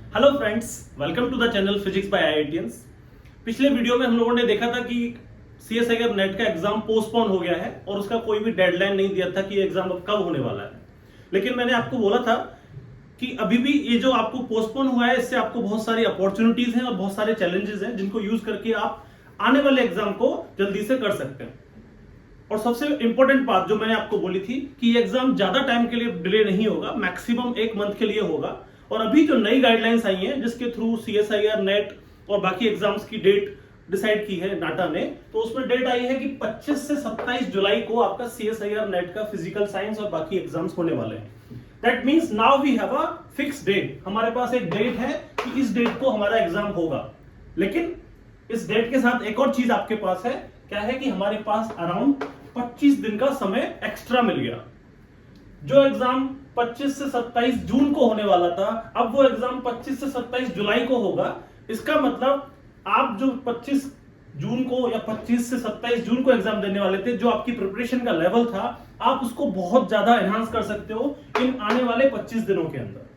Hello friends, welcome to the channel physics by IITians. पिछले video में हम लोगों ने देखा था कि सीएसआईआर नेट का एग्जाम पोस्टपोन हो गया है और उसका कोई भी डेडलाइन नहीं दिया था कि एग्जाम अब कब होने वाला है। लेकिन मैंने आपको बोला था कि अभी भी ये जो आपको पोस्टपोन हुआ है इससे आपको बहुत सारी अपॉर्चुनिटीज हैं और बहुत सारे चैलेंजेस हैं जिनको यूज करके आप आने वाले एग्जाम को जल्दी से कर सकते हैं। और सबसे इंपॉर्टेंट बात जो मैंने आपको बोली थी कि ये एग्जाम ज्यादा टाइम के लिए डिले नहीं होगा, मैक्सिमम 1 मंथ के लिए होगा। और अभी जो नई गाइडलाइंस आई हैं जिसके थ्रू सीएसआईआर नेट और बाकी एग्जाम्स की डेट डिसाइड की है नाटा ने, तो उसमें डेट आई है कि 25 से 27 जुलाई को आपका सीएसआईआर नेट का फिजिकल साइंस और बाकी एग्जाम्स होने वाले हैं। That means now we have a fix date. हमारे पास एक डेट है कि इस डेट को हमारा एग्जाम होगा। लेकिन इस डेट के साथ एक और चीज आपके पास है, क्या है कि हमारे पास अराउंड 25 दिन का समय एक्स्ट्रा मिल गया। जो एग्जाम 25 से 27 जून को होने वाला था, अब वो एग्जाम 25 से 27 जुलाई को होगा। इसका मतलब आप जो 25 जून को या 25 से 27 जून को एग्जाम देने वाले थे, जो आपकी प्रिपरेशन का लेवल था, आप उसको बहुत ज्यादा एनहांस कर सकते हो इन आने वाले 25 दिनों के अंदर।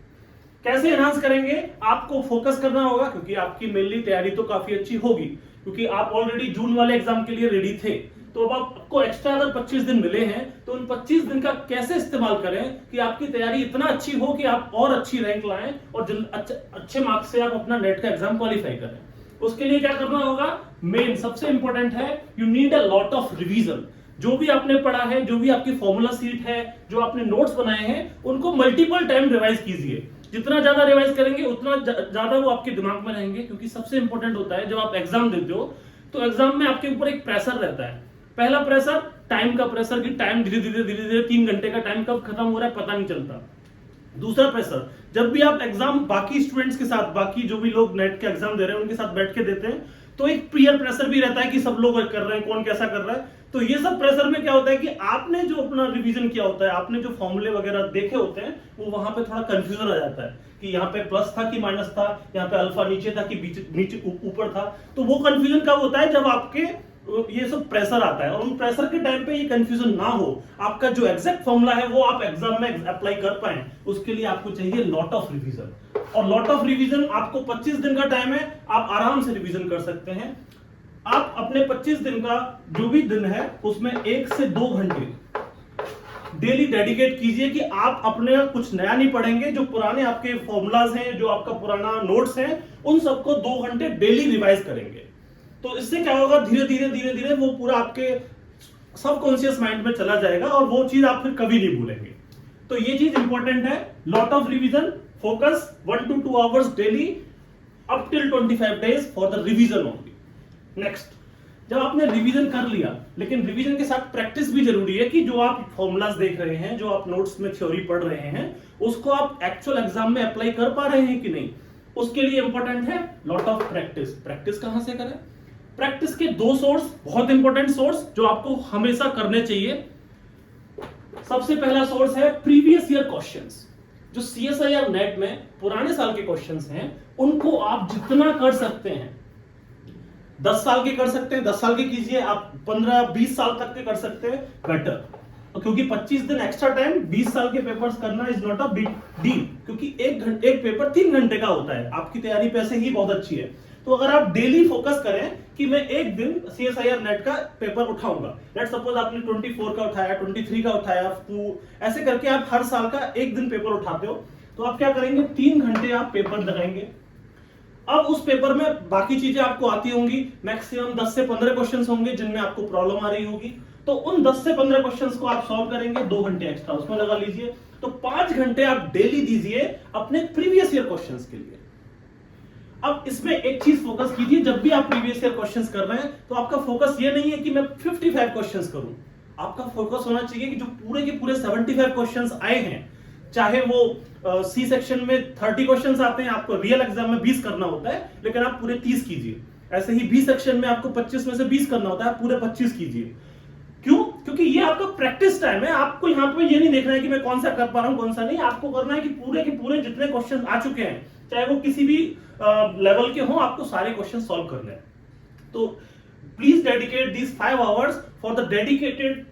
कैसे एनहांस करेंगे? आपको फोकस करना होगा क्योंकि आपकी मेनली तैयारी तो काफी अच्छी होगी, क्योंकि आप ऑलरेडी जून वाले एग्जाम के लिए रेडी थे। तो अब आपको एक्स्ट्रा अगर 25 दिन मिले हैं तो उन 25 दिन का कैसे इस्तेमाल करें कि आपकी तैयारी इतना अच्छी हो कि आप और अच्छी रैंक लाएं और अच्छे मार्क्स से आप अपना नेट का एग्जाम क्वालिफाई करें। उसके लिए क्या करना होगा? मेन सबसे इंपॉर्टेंट है, you need a lot of revision. जो भी आपने पढ़ा है, जो भी आपकी फॉर्मूला सीट है, जो आपने नोट्स बनाए हैं, उनको मल्टीपल टाइम रिवाइज कीजिए। जितना ज्यादा रिवाइज करेंगे उतना ज्यादा वो आपके दिमाग में रहेंगे, क्योंकि सबसे इंपॉर्टेंट होता है जब आप एग्जाम देते हो तो एग्जाम में आपके ऊपर एक प्रेशर रहता है। पहला प्रेशर टाइम का प्रेशर कि टाइम धीरे धीरे 3 घंटे का टाइम कब खत्म हो रहा है पता नहीं चलता। दूसरा प्रेशर, जब भी आप एग्जाम बाकी स्टूडेंट्स के साथ, बाकी जो भी लोग नेट के एग्जाम दे रहे हैं उनके साथ बैठ के देते हैं, तो एक पीयर प्रेशर भी रहता है कि सब लोग कर रहे हैं, कौन कैसा कर रहा है। तो ये सब प्रेशर में क्या होता है कि आपने जो अपना रिवीजन किया होता है, आपने जो फॉर्मूले वगैरह देखे होते हैं, वो वहां पे थोड़ा कंफ्यूजन आ जाता है कि यहाँ पे प्लस था कि माइनस था, यहाँ पे अल्फा नीचे था कि नीचे ऊपर था। तो वो कंफ्यूजन कब होता है? जब आपके ये सब प्रेशर आता है। और उन प्रेशर के टाइम पे ये कंफ्यूजन ना हो, आपका जो एग्जैक्ट फॉर्मूला है वो आप एग्जाम में अप्लाई कर पाए, उसके लिए आपको चाहिए लॉट ऑफ रिवीजन। और लॉट ऑफ रिवीजन आपको 25 दिन का टाइम है, आप आराम से रिवीजन कर सकते हैं। आप अपने 25 दिन का जो भी दिन है उसमें 1 से 2 घंटे डेली डेडिकेट कीजिए कि आप अपने कुछ नया नहीं पढ़ेंगे। जो पुराने आपके फॉर्मूलाज हैं, जो आपका पुराना नोट्स हैं, उन सबको 2 घंटे डेली रिवाइज करेंगे। तो इससे क्या होगा, धीरे धीरे वो पूरा आपके सबकॉन्शियस माइंड में चला जाएगा और वो चीज आप फिर कभी नहीं भूलेंगे। तो ये चीज इंपॉर्टेंट है, lot of revision, focus 1 to 2 hours daily up till 25 days for the revision only. Next, जब आपने रिवीजन कर लिया, लेकिन रिवीजन के साथ प्रैक्टिस भी जरूरी है कि जो आप फॉर्मूलाज देख रहे हैं, जो आप नोट्स में थ्योरी पढ़ रहे हैं, उसको आप एक्चुअल एग्जाम में अप्लाई कर पा रहे हैं कि नहीं। उसके लिए इंपॉर्टेंट है लॉट ऑफ प्रैक्टिस। प्रैक्टिस कहां से करें? प्रैक्टिस के 2 सोर्स, बहुत इंपॉर्टेंट सोर्स जो आपको हमेशा करने चाहिए। सबसे पहला सोर्स है प्रीवियस ईयर क्वेश्चंस। जो सीएसआईआर नेट में पुराने साल के क्वेश्चंस हैं, उनको आप जितना कर सकते हैं, 10 साल के कर सकते हैं, 10 साल के कीजिए, आप 15-20 साल तक के कर सकते हैं, बेटर। क्योंकि 25 दिन एक्स्ट्रा टाइम 20 साल के पेपर्स करना is not a big deal, क्योंकि एक पेपर 3 घंटे का होता है। आपकी तैयारी पैसे ही बहुत अच्छी है। तो अगर आप डेली फोकस करें कि मैं एक दिन सीएसआईआर नेट का पेपर उठाऊंगा, लेट्स सपोज आपने 24 का उठाया, 23 का उठाया, तो ऐसे करके आप हर साल का एक दिन पेपर उठाते हो, तो आप क्या करेंगे, 3 घंटे आप पेपर लगाएंगे। अब उस पेपर में बाकी चीजें आपको आती होंगी, मैक्सिमम 10 से 15 क्वेश्चंस होंगे जिनमें आपको प्रॉब्लम आ रही होगी। तो उन 10 से 15 क्वेश्चंस को आप सॉल्व करेंगे, 2 घंटे एक्स्ट्रा उसमें लगा लीजिए। तो 5 घंटे आप डेली दीजिए अपने प्रीवियस ईयर क्वेश्चंस के लिए। अब इसमें एक चीज फोकस कीजिए, जब भी आप प्रीवियस ईयर क्वेश्चंस कर रहे हैं तो आपका फोकस ये नहीं है कि मैं 55 क्वेश्चंस करूं। आपका फोकस होना चाहिए कि जो पूरे के पूरे 75 क्वेश्चंस आए हैं, चाहे वो सी सेक्शन में 30 क्वेश्चंस आते हैं, आपको रियल एग्जाम में 20 करना होता है, लेकिन आप पूरे 30 कीजिए। ऐसे ही बी सेक्शन में आपको 25 में से 20 करना होता है, पूरे 25 कीजिए। क्यों? क्योंकि ये आपका प्रैक्टिस टाइम है। आपको यहाँ पे ये नहीं देखना है कि मैं कौन सा कर पा रहा हूं, कौन सा नहीं। आपको करना है कि पूरे के पूरे जितने क्वेश्चन आ चुके हैं, चाहे वो किसी भी लेवल के हो, आपको सारे क्वेश्चन सॉल्व करने हैं। तो please dedicate this 5 hours for the dedicated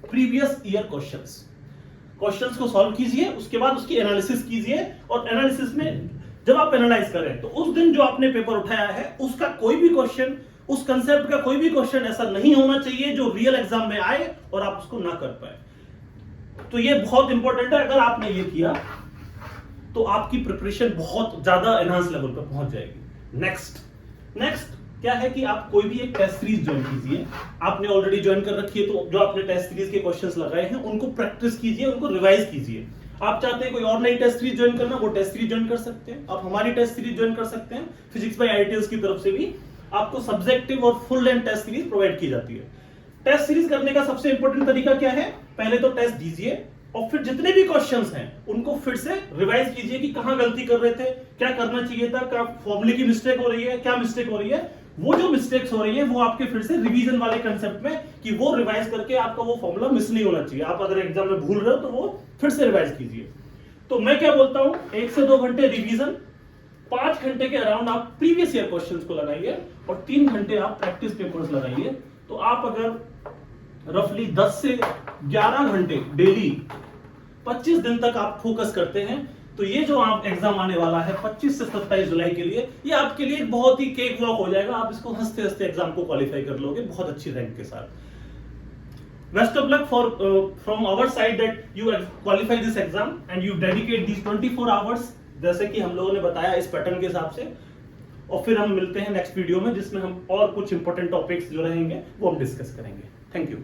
previous year questions को सॉल्व कीजिए, उसके बाद उसकी एनालिसिस कीजिए। और एनालिसिस में जब आप एनालाइज करें तो उस दिन जो आपने पेपर उठाया है उसका कोई भी क्वेश्चन, उस कंसेप्ट का कोई भी क्वेश्चन ऐसा नहीं होना चाहिए जो रियल एग्जाम में आए और आप उसको ना कर पाए। तो ये बहुत इंपॉर्टेंट है। अगर आपने ये किया तो आपकी प्रिपरेशन बहुत ज्यादा एनहांस लेवल पर पहुंच जाएगी। नेक्स्ट क्या है कि आप कोई भी एक टेस्ट सीरीज ज्वाइन कीजिए। आपने ऑलरेडी ज्वाइन कर रखी है तो जो आपने टेस्ट सीरीज के क्वेश्चंस लगाए हैं उनको प्रैक्टिस कीजिए, उनको रिवाइज कीजिए। आप चाहते हैं कोई और नई टेस्ट सीरीज ज्वाइन करना, वो टेस्ट सीरीज ज्वाइन कर सकते हैं। आप हमारी टेस्ट सीरीज ज्वाइन कर सकते हैं। फिजिक्स बाय आईआईटीएस की तरफ से भी आपको सब्जेक्टिव और full length test series provide की जाती है। टेस्ट सीरीज करने का सबसे इंपॉर्टेंट तरीका क्या है? पहले तो टेस्ट दीजिए और फिर जितने भी क्वेश्चंस हैं उनको फिर से रिवाइज कीजिए कि कहां गलती कर रहे थे, क्या करना चाहिए था, क्या फॉर्मूले की मिस्टेक हो रही है, क्या मिस्टेक हो रही है। वो जो मिस्टेक्स हो रही है वो आपके फिर से रिवीजन वाले कंसेप्ट में कि वो रिवाइज करके आपका वो फॉर्मूला मिस नहीं होना चाहिए। आप अगर एग्जाम में भूल रहे हो तो वो फिर से रिवाइज कीजिए। तो मैं क्या बोलता हूं, 1 से 2 घंटे रिवीजन, 5 घंटे के अराउंड आप प्रीवियस ईयर क्वेश्चंस को लगाइए और 3 घंटे आप प्रैक्टिस पेपर्स लगाइए। तो आप अगर रफली 10 से 11 घंटे डेली 25 दिन तक आप फोकस करते हैं तो ये जो आप एग्जाम आने वाला है 25 से 27 जुलाई के लिए, ये आपके लिए एक बहुत ही केक वॉक हो जाएगा। आप इसको हंसते हंसते एग्जाम को क्वालिफाई कर लोगे बहुत अच्छी रैंक के साथ। Best of luck for from our side that you qualify this exam and you dedicate this 24 hours जैसे कि हम लोगों ने बताया इस पैटर्न के हिसाब से। और फिर हम मिलते हैं नेक्स्ट वीडियो में जिसमें हम और कुछ इंपॉर्टेंट टॉपिक्स जो रहेंगे वो हम डिस्कस करेंगे। Thank you.